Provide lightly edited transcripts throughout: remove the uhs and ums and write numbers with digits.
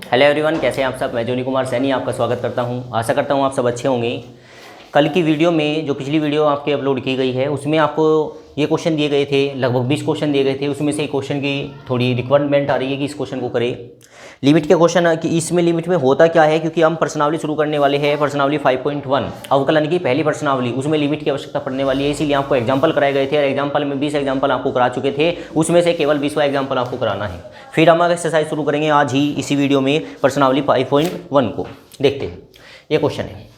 Hello everyone, कैसे हैं आप सब। मैं जोनी कुमार सैनी आपका स्वागत करता हूं। आशा करता हूं आप सब अच्छे होंगे। कल की वीडियो में जो पिछली वीडियो आपके अपलोड की गई है उसमें आपको ये क्वेश्चन दिए गए थे, लगभग 20 क्वेश्चन दिए गए थे। उसमें से क्वेश्चन की थोड़ी रिक्वायरमेंट आ रही है कि इस क्वेश्चन को करें। लिमिट के क्वेश्चन कि इसमें लिमिट में होता क्या है, क्योंकि हम प्रश्नावली शुरू करने वाले हैं। प्रश्नावली 5.1 अवकलन की पहली प्रश्नावली, उसमें लिमिट की आवश्यकता पड़ने वाली है। इसीलिए आपको एग्जाम्पल कराए गए थे और एग्जाम्पल में 20 एग्जाम्पल आपको करा चुके थे, उसमें से केवल 20वां एग्जाम्पल आपको कराना है। फिर हम एक्सरसाइज शुरू करेंगे आज ही इसी वीडियो में प्रश्नावली 5.1 को देखते हैं। ये क्वेश्चन है,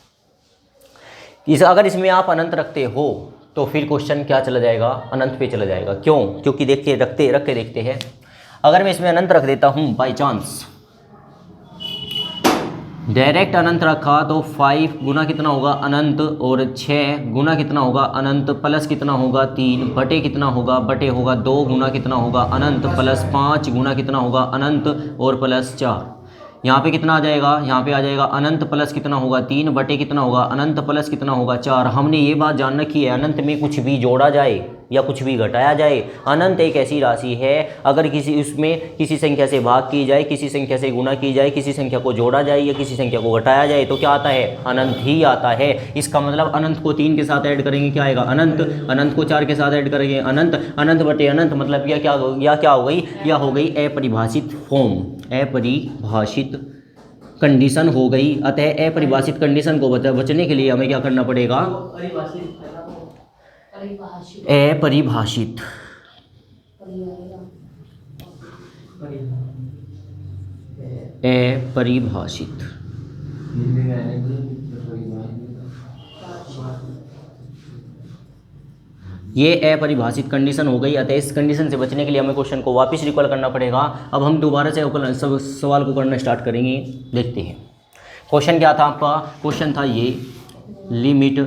अगर इसमें आप अनंत रखते हो तो फिर क्वेश्चन क्या चला जाएगा, अनंत पे चला जाएगा। क्यों? क्योंकि देखते रख के देखते हैं। अगर मैं इसमें अनंत रख देता हूँ बाई चांस, डायरेक्ट अनंत रखा तो 5 गुना कितना होगा अनंत, और 6 गुना कितना होगा अनंत, प्लस कितना होगा 3 बटे कितना होगा, बटे होगा 2 गुना कितना होगा अनंत, प्लस 5 गुना कितना होगा अनंत, और प्लस 4। यहाँ पे कितना आ जाएगा, यहाँ पे आ जाएगा अनंत प्लस कितना होगा 3 बटे कितना होगा अनंत, प्लस कितना होगा 4। हमने ये बात जान रखी है, अनंत में कुछ भी जोड़ा जाए या कुछ भी घटाया जाए। अनंत एक ऐसी राशि है, अगर उसमें किसी संख्या से भाग की जाए, किसी संख्या से गुणा की जाए, किसी संख्या को जोड़ा जाए या किसी संख्या को घटाया जाए तो क्या आता है, अनंत ही आता है। इसका मतलब अनंत को 3 के साथ ऐड करेंगे क्या आएगा अनंत, अनंत को 4 के साथ ऐड करेंगे अनंत, अनंत बटे अनंत मतलब यह क्या हो गई, यह हो गई अपरिभाषित फॉर्म, अपरिभाषित कंडीशन हो गई। अतः अपरिभाषित कंडीशन को बचने के लिए हमें क्या करना पड़ेगा, अपरिभाषित ये अपरिभाषित कंडीशन हो गई। अतः इस कंडीशन से बचने के लिए हमें क्वेश्चन को वापस रिकॉल करना पड़ेगा। अब हम दोबारा से सवाल को करना स्टार्ट करेंगे। देखते हैं क्वेश्चन क्या था आपका। क्वेश्चन था ये, लिमिट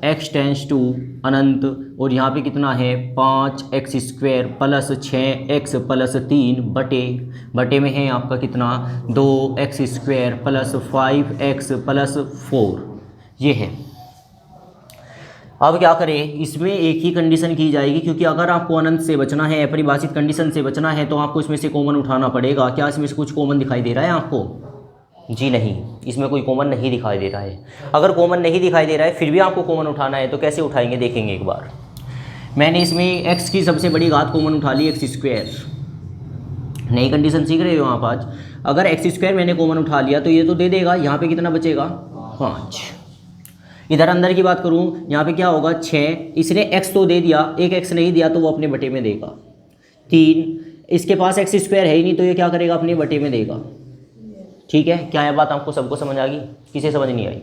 x टेंस टू अनंत, और यहाँ पे कितना है 5x² प्लस 6x प्लस 3 बटे में है आपका कितना 2x² प्लस 5x प्लस 4। ये है। अब क्या करें, इसमें एक ही कंडीशन की जाएगी, क्योंकि अगर आपको अनंत से बचना है, अपरिभाषित कंडीशन से बचना है, तो आपको इसमें से कॉमन उठाना पड़ेगा। क्या इसमें से कुछ कॉमन दिखाई दे रहा है आपको? जी नहीं, इसमें कोई कॉमन नहीं दिखाई दे रहा है। अगर कॉमन नहीं दिखाई दे रहा है फिर भी आपको कॉमन उठाना है, तो कैसे उठाएंगे देखेंगे एक बार। मैंने इसमें x की सबसे बड़ी घात कॉमन उठा ली, x²। नई कंडीशन सीख रहे हो आप आज। अगर x² मैंने कॉमन उठा लिया तो ये तो दे देगा, यहाँ पे कितना बचेगा 5। इधर अंदर की बात करूँ, यहाँ पे क्या होगा 6, इसने x तो दे दिया, एक x नहीं दिया तो वो अपने बटे में देगा। 3, इसके पास x² है ही नहीं तो ये क्या करेगा, अपने बटे में देगा। ठीक है, क्या यह बात आपको सबको समझ आ गई? किसे समझ नहीं आई?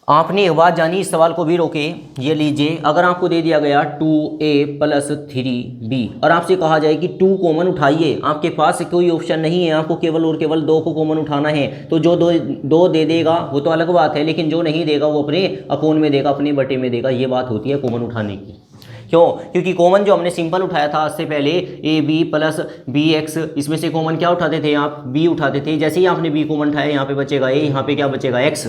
आपने एक बात जानी, इस सवाल को भी रोके। ये लीजिए, अगर आपको दे दिया गया 2a प्लस 3b और आपसे कहा जाए कि 2 कॉमन उठाइए, आपके पास कोई ऑप्शन नहीं है, आपको केवल और केवल 2 को कॉमन उठाना है, तो जो दो दे देगा वो तो अलग बात है, लेकिन जो नहीं देगा वो अपने अपोन में देगा, अपने बटे में देगा। ये बात होती है कॉमन उठाने की। क्यों? क्योंकि कॉमन जो हमने सिंपल उठाया था आज से पहले, ab प्लस bx, इसमें से कॉमन क्या उठाते थे आप, b उठाते थे। जैसे ही आपने b कॉमन उठाया, यहाँ पे बचेगा a, यहाँ पे क्या बचेगा x,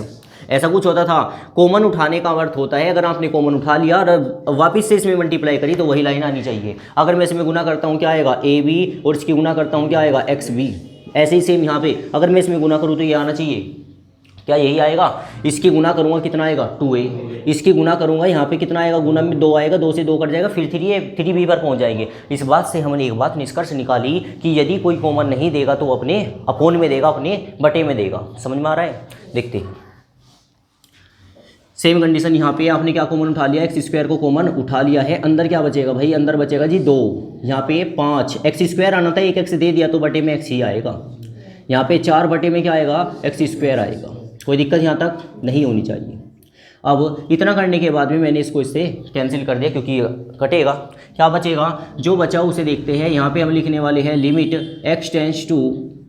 ऐसा कुछ होता था। कॉमन उठाने का अर्थ होता है, अगर आपने कॉमन उठा लिया और वापस से इसमें मल्टीप्लाई करी तो वही लाइन आनी चाहिए। अगर मैं इसमें गुना करता हूँ क्या आएगा ab, और इसकी गुना करता हूँ क्या आएगा xb। ऐसे ही सेम यहाँ पे अगर मैं इसमें गुना करूँ तो ये आना चाहिए, क्या यही आएगा। इसकी गुना करूँगा कितना आएगा 2a, इसकी गुना करूँगा यहाँ पे कितना आएगा, गुना में 2 आएगा, 2 से 2 कट जाएगा, फिर 3b पर पहुँच जाएंगे। इस बात से हमने एक बात निष्कर्ष निकाली कि यदि कोई कॉमन नहीं देगा तो अपने अपोन में देगा, अपने बटे में देगा। समझ में आ रहा है? देखते हैं। सेम कंडीशन यहाँ पे आपने क्या कॉमन उठा लिया, x² को कॉमन उठा लिया है। अंदर क्या बचेगा भाई, अंदर बचेगा जी 2, यहाँ पे 5, x² आना था, एक x दे दिया तो बटे में x ही आएगा। यहाँ पे 4 बटे में क्या आएगा, x² आएगा। कोई दिक्कत यहाँ तक नहीं होनी चाहिए। अब इतना करने के बाद में मैंने इसको इससे कैंसिल कर दिया, क्योंकि कटेगा। क्या बचेगा, जो बचा उसे देखते हैं। यहाँ पे हम लिखने वाले हैं लिमिट x टेंस टू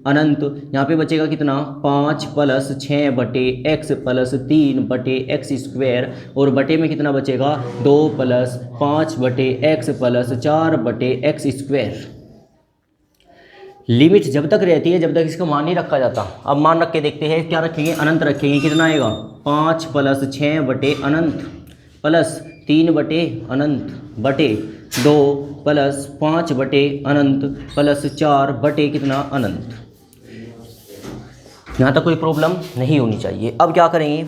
अनंत, यहाँ पे बचेगा कितना 5 प्लस 6 बटे x प्लस 3 बटे x², और बटे में कितना बचेगा 2 प्लस 5 बटे x प्लस 4 बटे x²। लिमिट जब तक रहती है जब तक इसका मान नहीं रखा जाता। अब मान रख के देखते हैं, क्या रखेंगे, अनंत रखेंगे। कितना आएगा 5 प्लस 6 बटे अनंत प्लस 3 बटे अनंत बटे 2 प्लस 5 बटे अनंत प्लस 4 बटे कितना अनंत। यहाँ तक कोई प्रॉब्लम नहीं होनी चाहिए। अब क्या करेंगे,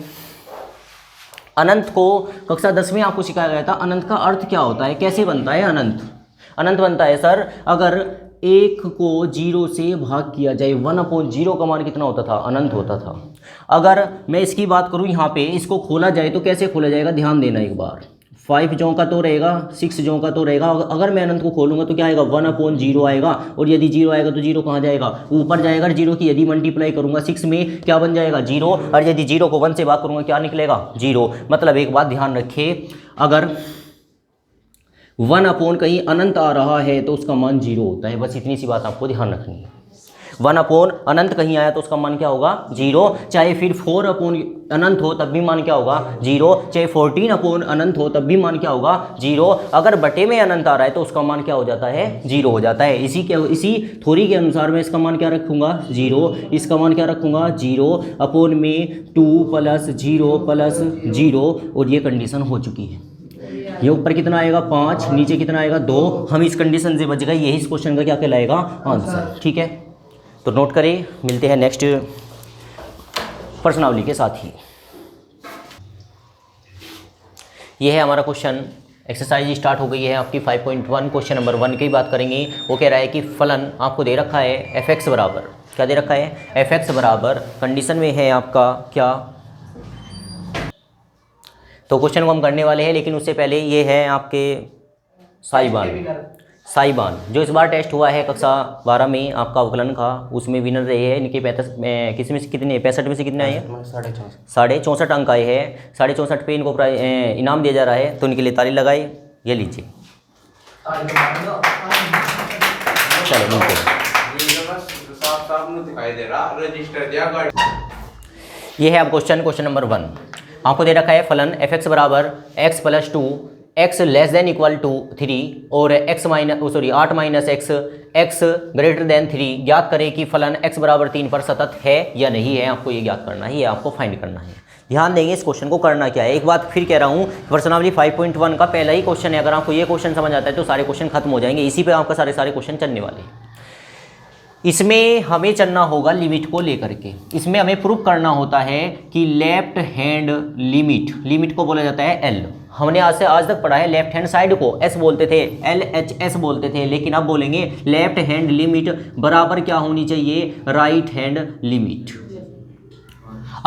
अनंत को कक्षा 10 में आपको सिखाया गया था, अनंत का अर्थ क्या होता है, कैसे बनता है अनंत। अनंत बनता है सर अगर 1 को 0 से भाग किया जाए, 1/0 का मान कितना होता था, अनंत होता था। अगर मैं इसकी बात करूं यहाँ पे, इसको खोला जाए तो कैसे खोला जाएगा, ध्यान देना एक बार। 5 जों का तो रहेगा, 6 जों का तो रहेगा। अगर मैं अनंत को खोलूंगा तो क्या आएगा, 1/0 आएगा। और यदि 0 आएगा तो 0 कहाँ जाएगा, ऊपर जाएगा। 0 की यदि मल्टीप्लाई करूंगा 6 में क्या बन जाएगा, 0। और यदि 0 को 1 से भाग करूंगा क्या निकलेगा, 0। मतलब एक बात ध्यान रखिए, अगर 1 कहीं अनंत आ रहा है तो उसका मान 0 होता है। बस इतनी सी बात आपको ध्यान रखनी है। 1 अनंत कहीं आया तो उसका मान क्या होगा, 0। चाहे फिर 4 अनंत हो तब भी मान क्या होगा, 0। चाहे 14 अनंत हो तब भी मान क्या होगा, 0। अगर बटे में अनंत आ रहा है तो उसका मान क्या हो जाता है, 0 हो जाता है। इसी थ्योरी के अनुसार मैं इसका मान क्या रखूंगा, 0। इसका मान क्या रखूंगा, 0 में 2 प्लस 0 प्लस 0। और ये कंडीशन हो चुकी है। ये ऊपर कितना आएगा, 5, नीचे कितना आएगा, 2। हम इस कंडीशन से बच गए। यही इस क्वेश्चन का क्या कहलाएगा, आंसर। ठीक है, तो नोट करें। मिलते हैं नेक्स्ट प्रश्नावली के साथ ही। ये है हमारा क्वेश्चन, एक्सरसाइज स्टार्ट हो गई है आपकी 5.1। क्वेश्चन नंबर 1 की बात करेंगे। वो कह रहा है कि फलन आपको दे रखा है f(x) बराबर, क्या दे रखा है, f(x) बराबर, कंडीशन में है आपका क्या। तो क्वेश्चन को हम करने वाले हैं, लेकिन उससे पहले ये है आपके साइबान जो इस बार टेस्ट हुआ है कक्षा 12 में आपका अवकलन का, उसमें विनर रहे हैं। इनके 65 में से कितने, 65 में से कितने आए हैं, 64 अंक आए हैं। 64 पे इनको इनाम दिया जा रहा है, तो इनके लिए ताली लगाए। ये लीजिए, चलो ये है अब क्वेश्चन नंबर 1। आपको दे रखा है फलन f(x) बराबर x plus 2 x less than equal to 3 और 8 माइनस x ग्रेटर देन 3। ज्ञात करें कि फलन x बराबर 3 पर सतत है या नहीं है। आपको ये ज्ञात करना है, ये आपको फाइंड करना है। ध्यान देंगे इस क्वेश्चन को करना क्या है। एक बात फिर कह रहा हूँ, प्रश्नावली 5.1 का पहला ही क्वेश्चन है। अगर आपको ये क्वेश्चन समझ आता है तो सारे क्वेश्चन खत्म हो जाएंगे। इसी पे आपका सारे क्वेश्चन चलने वाले हैं। इसमें हमें चलना होगा लिमिट को लेकर के। इसमें हमें प्रूफ करना होता है कि लेफ्ट हैंड लिमिट को बोला जाता है एल। हमने आज तक पढ़ा है लेफ्ट हैंड साइड को एस बोलते थे, LHS बोलते थे, लेकिन अब बोलेंगे लेफ्ट हैंड लिमिट बराबर क्या होनी चाहिए, राइट हैंड लिमिट।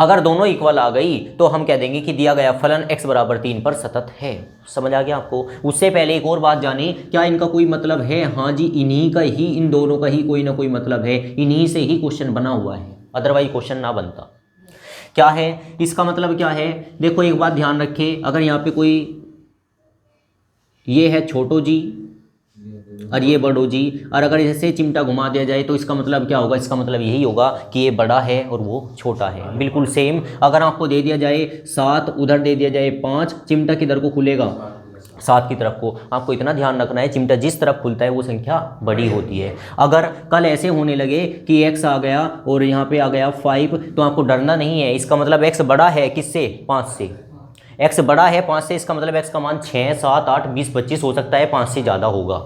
अगर दोनों इक्वल आ गई तो हम कह देंगे कि दिया गया फलन x बराबर 3 पर सतत है। समझ आ गया आपको। उससे पहले एक और बात जाने, क्या इनका कोई मतलब है, हाँ जी, इन्हीं का ही, इन दोनों का ही कोई ना कोई मतलब है। इन्हीं से ही क्वेश्चन बना हुआ है, अदरवाइज क्वेश्चन ना बनता। क्या है इसका मतलब, क्या है, देखो एक बात ध्यान रखें। अगर यहाँ पे कोई, ये है छोटो जी और ये बड़ो जी, और अगर ऐसे चिमटा घुमा दिया जाए तो इसका मतलब क्या होगा, इसका मतलब यही होगा कि ये बड़ा है और वो छोटा है। बिल्कुल सेम। अगर आपको दे दिया जाए 7, उधर दे दिया जाए 5, चिमटा किधर को खुलेगा, 7 की तरफ को। आपको इतना ध्यान रखना है, चिमटा जिस तरफ खुलता है वो संख्या बड़ी होती है। अगर कल ऐसे होने लगे कि x आ गया और यहाँ पे आ गया 5, तो आपको डरना नहीं है। इसका मतलब x बड़ा है किससे, 5 से। x बड़ा है 5 से, इसका मतलब x का मान 6, 7, 8, 20, 25 हो सकता है, 5 से ज़्यादा होगा।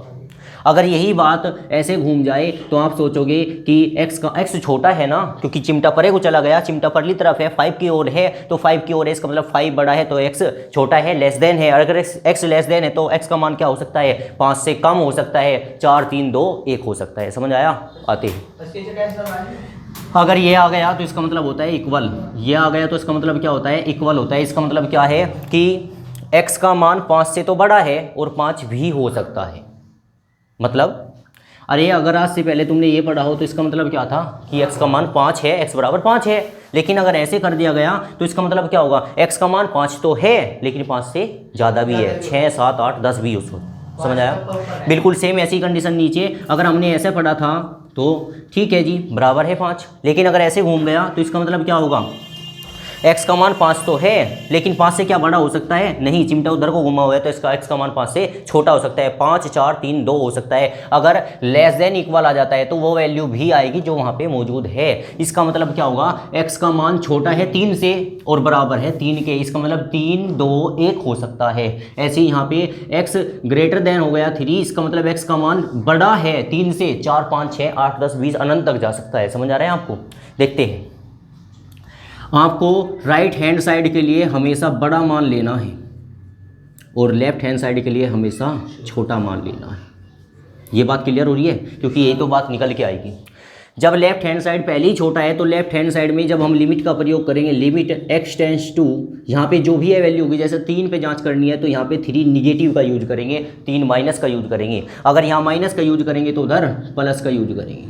अगर यही बात ऐसे घूम जाए तो आप सोचोगे कि x छोटा है ना, क्योंकि चिमटा परे को चला गया, चिमटा परली तरफ है, 5 की ओर है, तो 5 की ओर है, इसका मतलब 5 बड़ा है तो x छोटा है, लेस देन है। अगर x लेस देन है तो x का मान क्या हो सकता है, 5 से कम हो सकता है, 4, 3, 2, 1 हो सकता है। समझ आया, आते हैं। अगर ये आ गया तो इसका मतलब होता है इक्वल, ये आ गया तो इसका मतलब क्या होता है, इक्वल होता है। इसका मतलब क्या है कि x का मान 5 से तो बड़ा है और 5 भी हो सकता है। मतलब अरे अगर आज से पहले तुमने ये पढ़ा हो तो इसका मतलब क्या था कि x का मान 5 है, x बराबर 5 है। लेकिन अगर ऐसे कर दिया गया तो इसका मतलब क्या होगा, x का मान 5 तो है लेकिन 5 से ज़्यादा भी है, 6, 7, 8, 10 भी उसको। समझ आया। बिल्कुल सेम ऐसी कंडीशन नीचे, अगर हमने ऐसे पढ़ा था तो ठीक है जी, बराबर है 5, लेकिन अगर ऐसे घूम गया तो इसका मतलब क्या होगा x का मान 5 तो है, लेकिन 5 से क्या बड़ा हो सकता है? नहीं, चिमटा उधर को घुमा हुआ है तो इसका x का मान 5 से छोटा हो सकता है। 5, 4, 3, 2 हो सकता है। अगर लेस देन इक्वल आ जाता है तो वो वैल्यू भी आएगी जो वहाँ पे मौजूद है। इसका मतलब क्या होगा? x का मान छोटा है 3 से और बराबर है 3 के। इसका मतलब 3, 2, 1 हो सकता है। ऐसे ही यहाँ पे x ग्रेटर देन हो गया 3, इसका मतलब x का मान बड़ा है 3 से। 4, 5, 6, 8, 10, 20 अनंत तक जा सकता है। समझ आ रहा है आपको? देखते हैं। आपको राइट हैंड साइड के लिए हमेशा बड़ा मान लेना है और लेफ्ट हैंड साइड के लिए हमेशा छोटा मान लेना है। ये बात क्लियर हो रही है? क्योंकि यही तो बात निकल के आएगी। जब लेफ्ट हैंड साइड पहले ही छोटा है तो लेफ्ट हैंड साइड में जब हम लिमिट का प्रयोग करेंगे, लिमिट x टेंड्स टू, यहाँ पे जो भी है वैल्यू होगी, जैसे 3 पे जांच करनी है तो यहाँ पे 3 निगेटिव का यूज करेंगे, 3 माइनस का यूज करेंगे। अगर यहाँ माइनस का यूज करेंगे तो उधर प्लस का यूज करेंगे,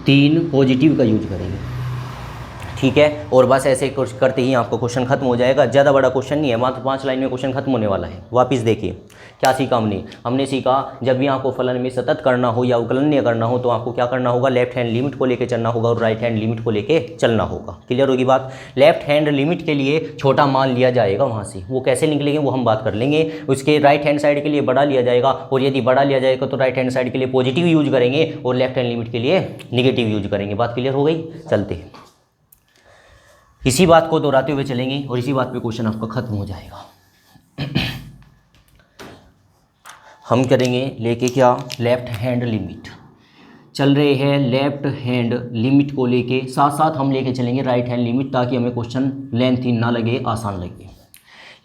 3 पॉजिटिव का यूज करेंगे। ठीक है, और बस ऐसे करते ही आपको क्वेश्चन खत्म हो जाएगा। ज़्यादा बड़ा क्वेश्चन नहीं है, मात्र 5 लाइन में क्वेश्चन खत्म होने वाला है। वापस देखिए क्या सीखा हमने सीखा जब भी आपको फलन में सतत करना हो या उकलनीय करना हो तो आपको क्या करना होगा? लेफ्ट हैंड लिमिट को लेके चलना होगा और राइट हैंड लिमिट को लेके चलना होगा। क्लियर होगी बात? लेफ्ट हैंड लिमिट के लिए छोटा मान लिया जाएगा, वहाँ से वो कैसे निकलेंगे वो हम बात कर लेंगे। उसके राइट हैंड साइड के लिए बड़ा लिया जाएगा, और यदि बड़ा लिया जाएगा तो राइट हैंड साइड के लिए पॉजिटिव यूज करेंगे और लेफ्ट हैंड लिमिट के लिए निगेटिव यूज करेंगे। बात क्लियर हो गई? चलते हैं, इसी बात को दोहराते हुए चलेंगे और इसी बात पे क्वेश्चन आपका खत्म हो जाएगा। हम करेंगे लेके क्या? Left hand limit. चल रहे हैं लेफ्ट हैंड लिमिट को लेके, साथ साथ हम लेके चलेंगे राइट हैंड लिमिट, ताकि हमें क्वेश्चन लेंथी ना लगे, आसान लगे।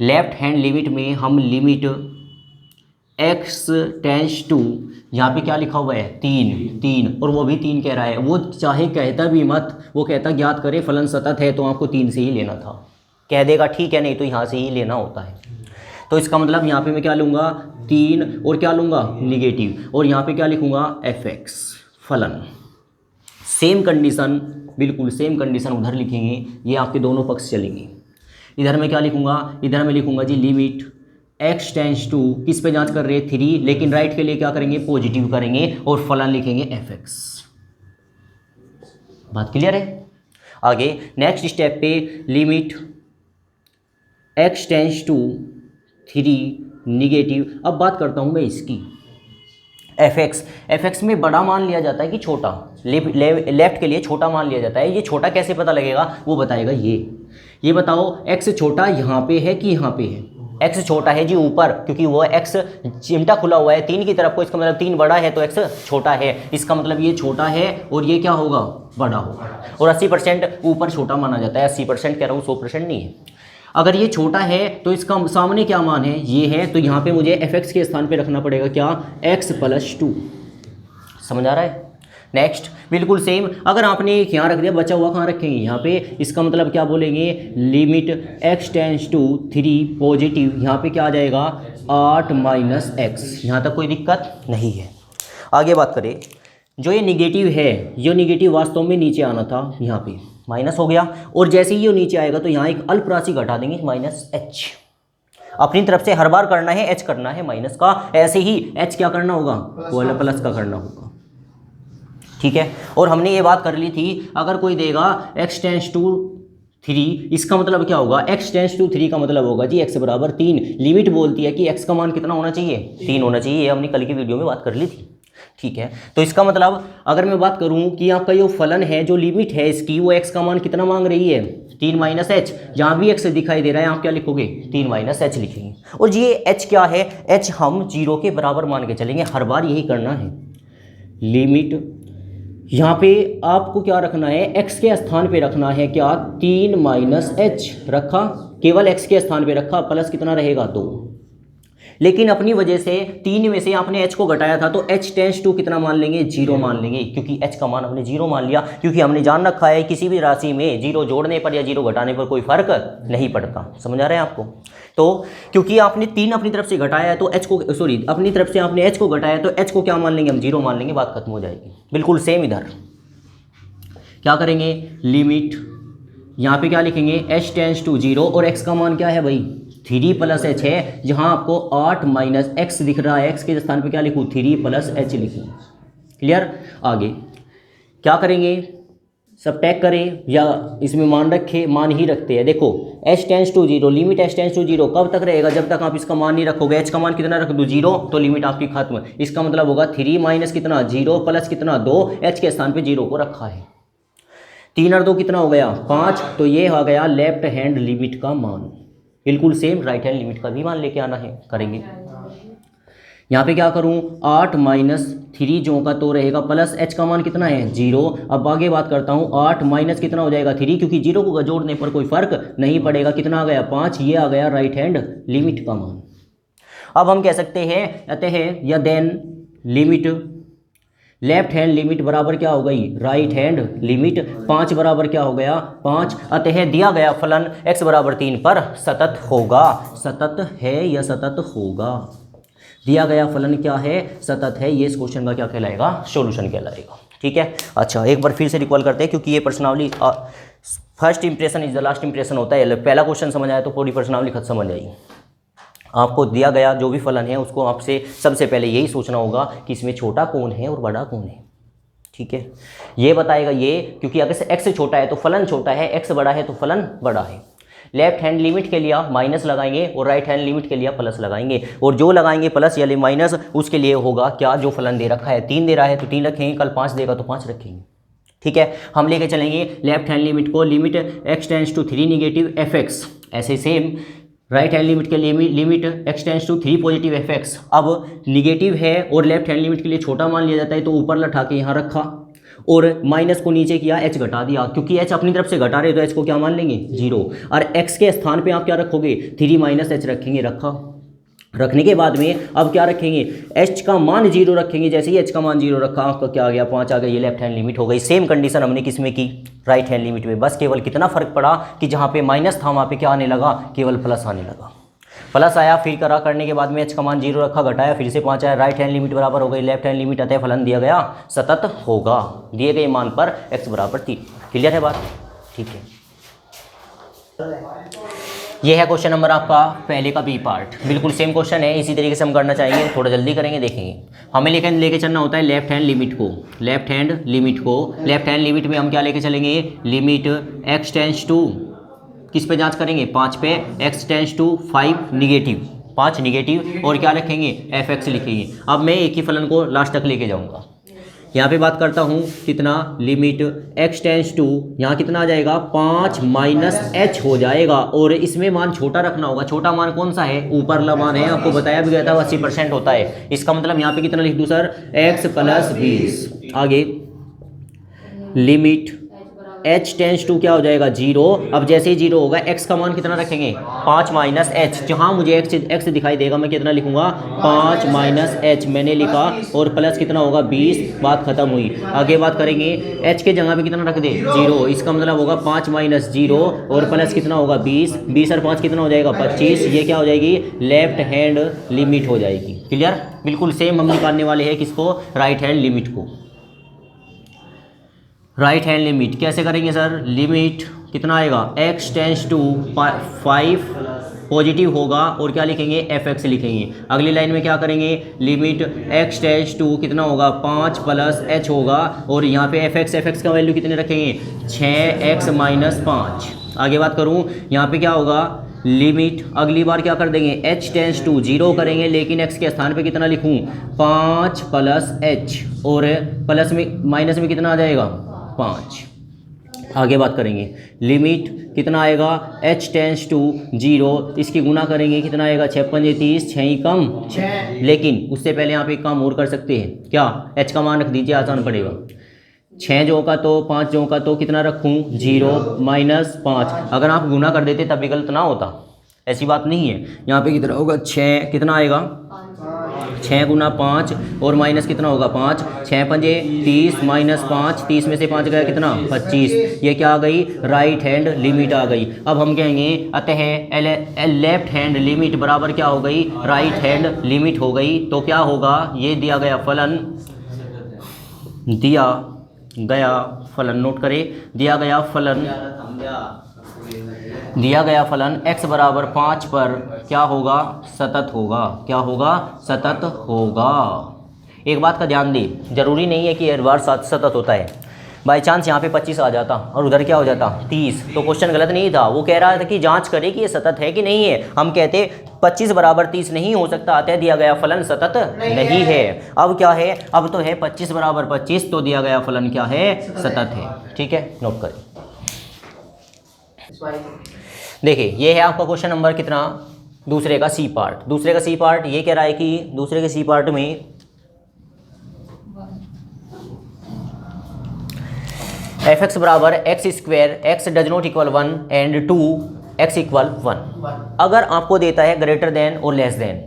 लेफ्ट हैंड लिमिट में हम लिमिट x टेंड्स टू, यहाँ पे क्या लिखा हुआ है? 3, और वो भी 3 कह रहा है। वो चाहे कहता भी मत, वो कहता ज्ञात करे फलन सतत है तो आपको 3 से ही लेना था। कह देगा ठीक है, नहीं तो यहाँ से ही लेना होता है। तो इसका मतलब यहाँ पे मैं क्या लूँगा? 3 और क्या लूँगा? निगेटिव, और यहाँ पे क्या लिखूँगा? fx फलन। सेम कंडीशन, बिल्कुल सेम कंडीशन उधर लिखेंगे, ये आपके दोनों पक्ष चलेंगे। इधर मैं क्या लिखूँगा? इधर मैं लिखूँगा जी लिमिट x टेंड्स टू, किस पे जांच कर रहे हैं? 3, लेकिन राइट के लिए क्या करेंगे? पॉजिटिव करेंगे और फलन लिखेंगे fx। बात क्लियर है? आगे नेक्स्ट स्टेप पे limit x tends to 3 negative. अब बात करता हूं मैं इसकी fx में बड़ा मान लिया जाता है कि छोटा? लेफ्ट के लिए छोटा मान लिया जाता है। ये छोटा कैसे पता लगेगा? वो बताएगा ये बताओ x छोटा यहाँ पे है कि यहाँ पे है? x छोटा है जी ऊपर, क्योंकि वो x चिमटा खुला हुआ है 3 की तरफ को, इसका मतलब 3 बड़ा है तो x छोटा है। इसका मतलब ये छोटा है और ये क्या होगा? बड़ा होगा। और 80% ऊपर छोटा माना जाता है। 80% कह रहा हूँ, 100% नहीं है। अगर ये छोटा है तो इसका सामने क्या मान है? ये है, तो यहाँ पे मुझे fx के स्थान पे रखना पड़ेगा क्या? x + 2। समझ आ रहा है? नेक्स्ट बिल्कुल सेम, अगर आपने एक यहाँ रख दिया, बचा हुआ कहाँ रखेंगे? यहाँ पे। इसका मतलब क्या बोलेंगे? Limit x tends to 3 positive, यहाँ पे क्या आ जाएगा? 8 - x। यहाँ तक कोई दिक्कत नहीं है। आगे बात करें, जो ये निगेटिव है, ये निगेटिव वास्तव में नीचे आना था, यहाँ पे माइनस हो गया, और जैसे ही ये नीचे आएगा तो यहाँ एक अल्प राशि घटा देंगे -h। अपनी तरफ से हर बार करना है h करना है माइनस का, ऐसे ही h क्या करना होगा? प्लस का करना होगा। ठीक है, और हमने ये बात कर ली थी, अगर कोई देगा x टेंड्स टू 3, इसका मतलब क्या होगा? x टेंड्स टू 3 का मतलब होगा जी x = 3। लिमिट बोलती है कि x का मान कितना होना चाहिए? 3 होना चाहिए। ये हमने कल की वीडियो में बात कर ली थी। ठीक है, तो इसका मतलब अगर मैं बात करूं कि आपका ये फलन है, जो लिमिट है इसकी, वो x का मान कितना मांग रही है? 3 - h। जहाँ भी x दिखाई दे रहा है आप क्या लिखोगे? 3 - h लिखेंगे। और ये h क्या है? h हम 0 के बराबर मान के चलेंगे, हर बार यही करना है। लिमिट यहाँ पे आपको क्या रखना है? x के स्थान पे रखना है क्या? 3 - h रखा, केवल x के स्थान पे रखा, प्लस कितना रहेगा? 2। लेकिन अपनी वजह से 3 में से आपने h को घटाया था तो h टेंड्स टू कितना मान लेंगे? 0 मान लेंगे, क्योंकि h का मान हमने 0 मान लिया, क्योंकि हमने जान रखा है किसी भी राशि में 0 जोड़ने पर या 0 घटाने पर कोई फर्क नहीं पड़ता। समझ आ रहा है आपको? तो क्योंकि आपने 3 अपनी तरफ से घटाया है तो h को, सॉरी, अपनी तरफ से आपने h को घटाया तो h को क्या मान लेंगे? हम 0 मान लेंगे, बात खत्म हो जाएगी। बिल्कुल सेम इधर क्या करेंगे? लिमिट यहाँ पे क्या लिखेंगे? h टेंड्स टू 0, और x का मान क्या है भाई? 3 + h है। जहाँ आपको 8 - x दिख रहा है, x के स्थान पे क्या लिखूँ? 3 + h लिखूँ। क्लियर? आगे क्या करेंगे? सबट्रैक्ट करें या इसमें मान रखे, मान ही रखते हैं। देखो h tends to 0, limit h tends to 0 कब तक रहेगा, जब तक आप इसका मान नहीं रखोगे। h का मान कितना रख दो 0, तो लिमिट आपकी खत्म। इसका मतलब होगा 3 माइनस कितना 0 प्लस कितना 2, h के स्थान पे 0 को रखा है। 3 और 2 कितना हो गया 5, तो ये हो गया लेफ्ट हैंड लिमिट का मान। बिल्कुल सेम राइट हैंड लिमिट का भी मान लेके आना है, करेंगे। यहाँ पे क्या करूँ 8 माइनस 3 जो का तो रहेगा प्लस h का मान कितना है 0। अब आगे बात करता हूँ 8 माइनस कितना हो जाएगा 3, क्योंकि 0 को जोड़ने पर कोई फर्क नहीं पड़ेगा। कितना आ गया 5, ये आ गया राइट हैंड लिमिट का मान। अब हम कह सकते हैं अतः या then limit left hand limit बराबर क्या हो गई राइट हैंड लिमिट। 5 बराबर क्या हो गया 5, अतः दिया गया फलन x बराबर 3 पर सतत होगा। सतत है या सतत होगा, दिया गया फलन क्या है सतत है। ये इस क्वेश्चन का क्या कहलाएगा सॉल्यूशन कहलाएगा। ठीक है, अच्छा एक बार फिर से रिकॉल करते हैं, क्योंकि ये प्रश्नावली first impression is the last impression होता है। पहला क्वेश्चन समझ आया तो पूरी प्रश्नावली खत्म समझ आई। आपको दिया गया जो भी फलन है उसको आपसे सबसे पहले यही सोचना होगा कि इसमें छोटा कौन है और बड़ा कौन है। ठीक है, ये बताएगा ये, क्योंकि अगर x छोटा है तो फलन छोटा है, x बड़ा है तो फलन बड़ा है। लेफ्ट हैंड लिमिट के लिए माइनस लगाएंगे और राइट हैंड लिमिट के लिए प्लस लगाएंगे, और जो लगाएंगे प्लस या माइनस उसके लिए होगा क्या जो फलन दे रखा है। 3 दे रहा है तो 3 रखेंगे, कल 5 देगा तो 5 रखेंगे। ठीक है, हम लेके चलेंगे लेफ्ट हैंड लिमिट को, limit x tends to 3 negative fx। ऐसे सेम राइट हैंड लिमिट के लिए limit x tends to 3 positive fx। अब निगेटिव है और लेफ्ट हैंड लिमिट के लिए छोटा मान लिया जाता है, तो ऊपर लठा के यहाँ रखा और माइनस को नीचे किया, h घटा दिया, क्योंकि h अपनी तरफ से घटा रहे तो h को क्या मान लेंगे 0, और x के स्थान पे आप क्या रखोगे 3 माइनस h रखेंगे। रखा, रखने के बाद में अब क्या रखेंगे h का मान 0 रखेंगे। जैसे ही h का मान 0 रखा आपका क्या आ गया 5 आ गया, ये लेफ्ट हैंड लिमिट हो गई। सेम कंडीशन हमने किस में की राइट हैंड लिमिट में, बस केवल कितना फर्क पड़ा कि जहाँ पे माइनस था वहाँ पे क्या आने लगा केवल प्लस आने लगा। प्लस आया, फिर करा, करने के बाद में h का मान 0 रखा, घटाया, फिर से 5 आया, राइट हैंड लिमिट बराबर हो गई लेफ्ट हैंड लिमिट, अतः फलन दिया गया सतत होगा दिए गए मान पर x बराबर 3। क्लियर है बात? ठीक है, ये है क्वेश्चन नंबर आपका पहले का बी पार्ट। बिल्कुल सेम क्वेश्चन है, इसी तरीके से हम करना चाहेंगे, थोड़ा जल्दी करेंगे, देखेंगे। हमें लेके चलना होता है लेफ्ट हैंड लिमिट को। लेफ्ट हैंड लिमिट को, लेफ्ट हैंड लिमिट में हम क्या लेके चलेंगे लिमिट x टेंस टू किस पे जांच करेंगे 5 पे, x tends to 5 negative, 5 negative, और क्या लिखेंगे fx लिखेंगे। अब मैं एक ही फलन को लास्ट तक लेके जाऊंगा। यहाँ पे बात करता हूँ कितना लिमिट x टेंस टू, यहाँ कितना आ जाएगा 5 माइनस h हो जाएगा, और इसमें मान छोटा रखना होगा। छोटा मान कौन सा है ऊपर मान है, आपको बताया भी गया था 80% होता है। इसका मतलब यहाँ पे कितना लिख दूँ सर x प्लस 20। आगे लिमिट h टेंस टू क्या हो जाएगा 0। अब जैसे ही 0 होगा x का मान कितना रखेंगे 5 माइनस h, जहाँ मुझे x दिखाई देगा मैं कितना लिखूंगा 5 माइनस h मैंने लिखा, और प्लस कितना होगा 20, बात खत्म हुई। आगे बात करेंगे h के जगह पे कितना रख दे 0, इसका मतलब होगा 5 माइनस 0 और प्लस कितना होगा 20, 20 और 5 कितना हो जाएगा 25। ये क्या हो जाएगी लेफ्ट हैंड लिमिट हो जाएगी। क्लियर? बिल्कुल सेम हम निकालने वाले हैं किसको राइट हैंड लिमिट को। राइट हैंड लिमिट कैसे करेंगे सर, लिमिट कितना आएगा x टेंस टू 5 पॉजिटिव होगा, और क्या लिखेंगे fx लिखेंगे। अगली लाइन में क्या करेंगे लिमिट x टेंस टू कितना होगा 5 प्लस h होगा, और यहाँ पे fx का वैल्यू कितने रखेंगे 6x माइनस 5। आगे बात करूँ यहाँ पे क्या होगा लिमिट, अगली बार क्या कर देंगे h टेंस टू 0 करेंगे, लेकिन x के स्थान पे कितना लिखूँ 5 प्लस h, और प्लस में माइनस में कितना आ जाएगा 5। आगे बात करेंगे लिमिट कितना आएगा h टेंस टू 0, इसकी गुना करेंगे कितना आएगा 6 पंजे 30, 6 ही कम 6। लेकिन उससे पहले आप एक काम और कर सकते हैं, क्या h का मान रख दीजिए, आसान पड़ेगा। 6 जो का तो 5 जो का तो कितना रखूँ 0 माइनस 5। अगर आप गुना कर देते तब भी गलत ना होता, ऐसी बात नहीं है। यहाँ पे कितना होगा 6 कितना आएगा 6 गुना 5, और माइनस कितना होगा 5, 6 पंजे 30 माइनस 5, 30 में से 5 गया कितना 25। ये क्या आ गई राइट हैंड लिमिट आ गई। अब हम कहेंगे अतः लेफ्ट हैंड लिमिट बराबर क्या हो गई राइट हैंड लिमिट हो गई। तो क्या होगा ये दिया गया फलन, नोट करें, दिया गया फलन x बराबर 5 पर क्या होगा सतत होगा। क्या होगा सतत होगा। एक बात का ध्यान दें, जरूरी नहीं है कि हर बार सतत होता है। बाई चांस यहाँ पे 25 आ जाता और उधर क्या हो जाता 30, तो क्वेश्चन गलत नहीं था। वो कह रहा था कि जांच करे कि ये सतत है कि नहीं है। हम कहते 25 बराबर 30 नहीं हो सकता, अतः दिया गया फलन सतत नहीं है। अब क्या है, अब तो है 25 बराबर 25, तो दिया गया फलन क्या है, सतत है। ठीक है, नोट करें। देखिए ये है आपका क्वेश्चन नंबर कितना, दूसरे का सी पार्ट। दूसरे का सी पार्ट ये कह रहा है कि दूसरे के सी पार्ट में एफ एक्स बराबर x square, x does not equal 1 and 2 x equal 1। अगर आपको देता है ग्रेटर देन और लेस देन,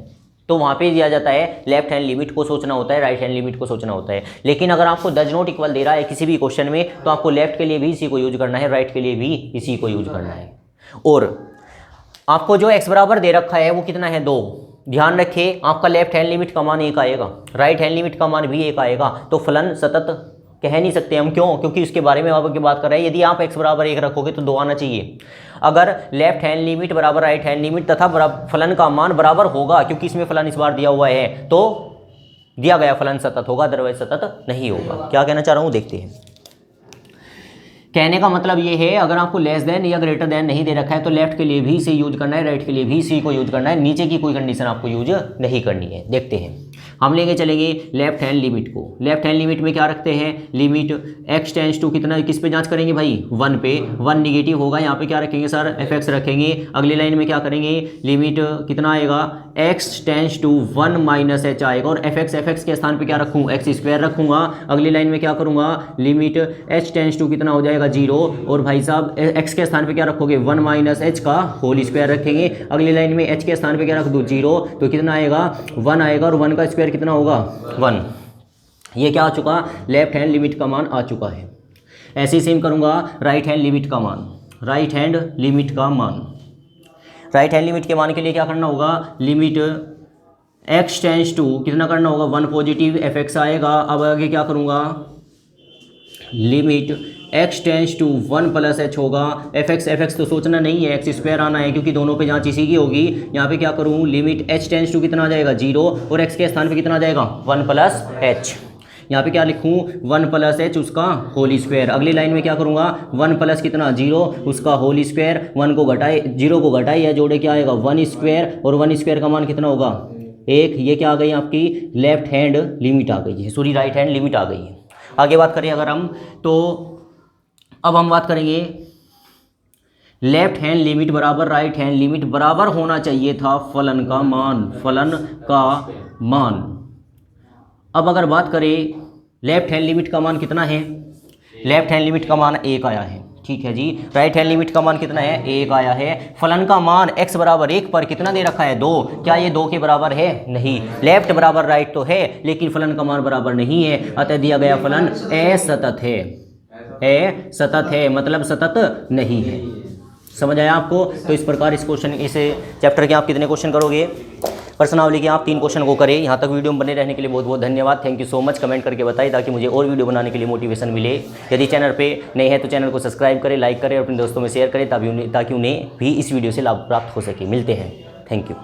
तो वहाँ पे दिया जाता है लेफ्ट हैंड लिमिट को सोचना होता है, राइट हैंड लिमिट को सोचना होता है। लेकिन अगर आपको डज नॉट इक्वल दे रहा है किसी भी क्वेश्चन में, तो आपको लेफ्ट के लिए भी इसी को यूज करना है, राइट के लिए भी इसी को यूज करना है। और आपको जो एक्स बराबर दे रखा है वो कितना है, 2। ध्यान रखिए आपका लेफ्ट हैंड लिमिट का मान 1 आएगा, राइट हैंड लिमिट का मान भी 1 आएगा, तो फलन सतत कह नहीं सकते हम। क्यों? क्योंकि उसके बारे में आप बात कर रहे हैं। यदि आप x बराबर 1 रखोगे तो 2 आना चाहिए। अगर लेफ्ट हैंड लिमिट बराबर राइट हैंड लिमिट तथा फलन का मान बराबर होगा, क्योंकि इसमें फलन इस बार दिया हुआ है, तो दिया गया फलन सतत होगा, अदरवाइज सतत नहीं होगा। क्या कहना चाह रहा हूँ देखते हैं। कहने का मतलब ये है, अगर आपको लेस देन या ग्रेटर देन नहीं दे रखा है तो लेफ्ट के लिए भी इसे यूज करना है, राइट के लिए भी इसी को यूज करना है। नीचे की कोई कंडीशन आपको यूज नहीं करनी है। देखते हैं, हम लेंगे चलेंगे लेफ्ट हैंड लिमिट को। लेफ्ट हैंड लिमिट में क्या रखते हैं, लिमिट x टेंस टू कितना, किस पे जांच करेंगे भाई, 1 पे। 1 निगेटिव होगा, यहाँ पे क्या रखेंगे सर, fx रखेंगे। अगली लाइन में क्या करेंगे, लिमिट कितना आएगा, x tends to 1 minus h आएगा, और fx के स्थान पे क्या रखूँ, एक्स स्क्वायर रखूँगा। अगली लाइन में क्या करूँगा, लिमिट h टेंस टू कितना हो जाएगा 0, और भाई साहब x के स्थान पे क्या रखोगे, 1 माइनस h का होल स्क्वायर रखेंगे। अगली लाइन में h के स्थान पे क्या रख दूँ, 0, तो कितना आएगा 1 आएगा, और 1 का स्क्वायर कितना होगा 1। ये क्या आ चुका, लेफ्ट हैंड लिमिट का मान आ चुका है। ऐसे ही सेम करूंगा राइट हैंड लिमिट का मान। राइट हैंड लिमिट का मान, राइट हैंड लिमिट के मान के लिए क्या करना होगा, लिमिट x टेंस टू कितना करना होगा, 1 पॉजिटिव fx आएगा। अब आगे क्या करूंगा, limit x tends to 1 plus h होगा। fx तो सोचना नहीं है, एक्स स्क्वायर आना है, क्योंकि दोनों पे जांच इसी की होगी। यहाँ पे क्या करूँ, लिमिट h टेंस टू कितना आ जाएगा 0, और x के स्थान पे कितना आ जाएगा 1 प्लस h। यहाँ पे क्या लिखूँ, 1 प्लस h उसका होल स्क्वायर। अगली लाइन में क्या करूँगा, 1 प्लस कितना 0 उसका होल स्क्वायर, 1 को घटाए 0 को घटाए या जोड़े क्या आएगा 1 स्क्वायर, और 1 स्क्वायर का मान कितना होगा 1। ये क्या आ गई आपकी लेफ्ट हैंड लिमिट आ गई है, सॉरी राइट हैंड लिमिट आ गई है। आगे बात करें अगर हम, तो अब हम बात करेंगे लेफ्ट हैंड लिमिट बराबर राइट हैंड लिमिट बराबर होना चाहिए था फलन का मान, फलन का मान। अब अगर बात करें लेफ्ट हैंड लिमिट का मान कितना है, लेफ्ट हैंड लिमिट का मान 1 आया है, ठीक है जी। राइट हैंड लिमिट का मान कितना है, 1 आया है। फलन का मान x बराबर 1 पर कितना दे रखा है, 2। क्या ये 2 के बराबर है, नहीं। लेफ्ट बराबर राइट तो है, लेकिन फलन का मान बराबर नहीं है, अतः दिया गया फलन असतत है, सतत है, मतलब सतत नहीं है। समझ आया आपको। तो इस प्रकार इस क्वेश्चन, इस चैप्टर के आप कितने क्वेश्चन करोगे, प्रश्नावली के आप 3 क्वेश्चन को करें। यहाँ तक वीडियो में बने रहने के लिए बहुत बहुत धन्यवाद। Thank you so much. Comment करके बताइए ताकि मुझे और वीडियो बनाने के लिए मोटिवेशन मिले। यदि चैनल पे नए हैं तो चैनल को सब्सक्राइब करें, लाइक करें और अपने दोस्तों में शेयर करें ताकि उन्हें भी इस वीडियो से लाभ प्राप्त हो सके। मिलते हैं, थैंक यू।